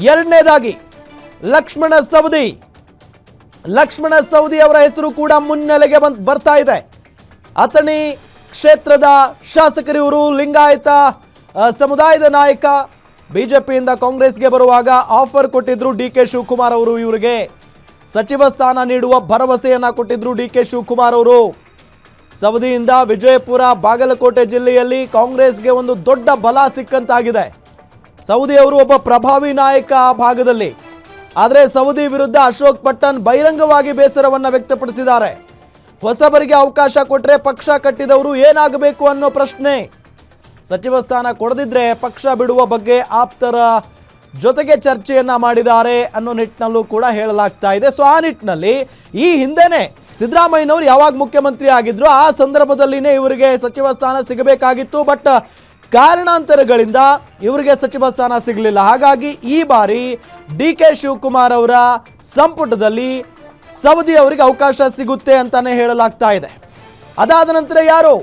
ಎರಡನೇದಾಗಿ ಲಕ್ಷ್ಮಣ ಸವದಿ ಅವರ ಹೆಸರು ಕೂಡ ಮುನ್ನೆಲೆಗೆ ಬರ್ತಾ ಇದೆ. ಅಥಣಿ ಕ್ಷೇತ್ರದ ಶಾಸಕರಿವರು, ಲಿಂಗಾಯತ ಸಮುದಾಯದ ನಾಯಕ. ಬಿಜೆಪಿಯಿಂದ ಕಾಂಗ್ರೆಸ್ಗೆ ಬರುವಾಗ ಆಫರ್ ಕೊಟ್ಟಿದ್ರು ಡಿ.ಕೆ. ಶಿವಕುಮಾರ್ ಅವರು. ಇವರಿಗೆ ಸಚಿವ ಸ್ಥಾನ ನೀಡುವ ಭರವಸೆಯನ್ನ ಕೊಟ್ಟಿದ್ರು ಡಿ.ಕೆ. ಶಿವಕುಮಾರ್ ಅವರು. ಸವದಿಯಿಂದ ವಿಜಯಪುರ, ಬಾಗಲಕೋಟೆ ಜಿಲ್ಲೆಯಲ್ಲಿ ಕಾಂಗ್ರೆಸ್ಗೆ ಒಂದು ದೊಡ್ಡ ಬಲ ಸಿಕ್ಕಂತಾಗಿದೆ. ಸವದಿ ಅವರು ಒಬ್ಬ ಪ್ರಭಾವಿ ನಾಯಕ ಆ ಭಾಗದಲ್ಲಿ. ಆದರೆ ಸವದಿ ವಿರುದ್ಧ ಅಶೋಕ್ ಪಟ್ಟಣ್ ಬಹಿರಂಗವಾಗಿ ಬೇಸರವನ್ನ ವ್ಯಕ್ತಪಡಿಸಿದ್ದಾರೆ. ಹೊಸಬರಿಗೆ ಅವಕಾಶ ಕೊಟ್ಟರೆ ಪಕ್ಷ ಕಟ್ಟಿದವರು ಏನಾಗಬೇಕು ಅನ್ನೋ ಪ್ರಶ್ನೆ. ಸಚಿವ ಸ್ಥಾನ ಕೊಡದಿದ್ರೆ ಪಕ್ಷ ಬಿಡುವ ಬಗ್ಗೆ ಆಪ್ತರ ಜೊತೆಗೆ ಚರ್ಚೆಯನ್ನ ಮಾಡಿದ್ದಾರೆ ಅನ್ನೋ ನಿಟ್ಟಿನಲ್ಲೂ ಕೂಡ ಹೇಳಲಾಗ್ತಾ ಇದೆ. ಸೊ ಆ ನಿಟ್ಟಿನಲ್ಲಿ ಈ ಹಿಂದೆನೆ ಸಿದ್ದರಾಮಯ್ಯನವರು ಯಾವಾಗ ಮುಖ್ಯಮಂತ್ರಿ ಆಗಿದ್ರು ಆ ಸಂದರ್ಭದಲ್ಲಿನೇ ಇವರಿಗೆ ಸಚಿವ ಸ್ಥಾನ ಸಿಗಬೇಕಾಗಿತ್ತು. ಬಟ್ ಕಾರಣಾಂತರಗಳಿಂದ ಇವರಿಗೆ ಸಚಿವ ಸ್ಥಾನ ಸಿಗಲಿಲ್ಲ. ಹಾಗಾಗಿ ಈ ಬಾರಿ ಡಿ.ಕೆ. ಶಿವಕುಮಾರ್ ಅವರ ಸಂಪುಟದಲ್ಲಿ ಸವದಿ ಅವರಿಗೆ ಅವಕಾಶ ಸಿಗುತ್ತೆ ಅಂತಾನೆ ಹೇಳಲಾಗ್ತಾ ಇದೆ. ಅದಾದ ನಂತರ ಯಾರು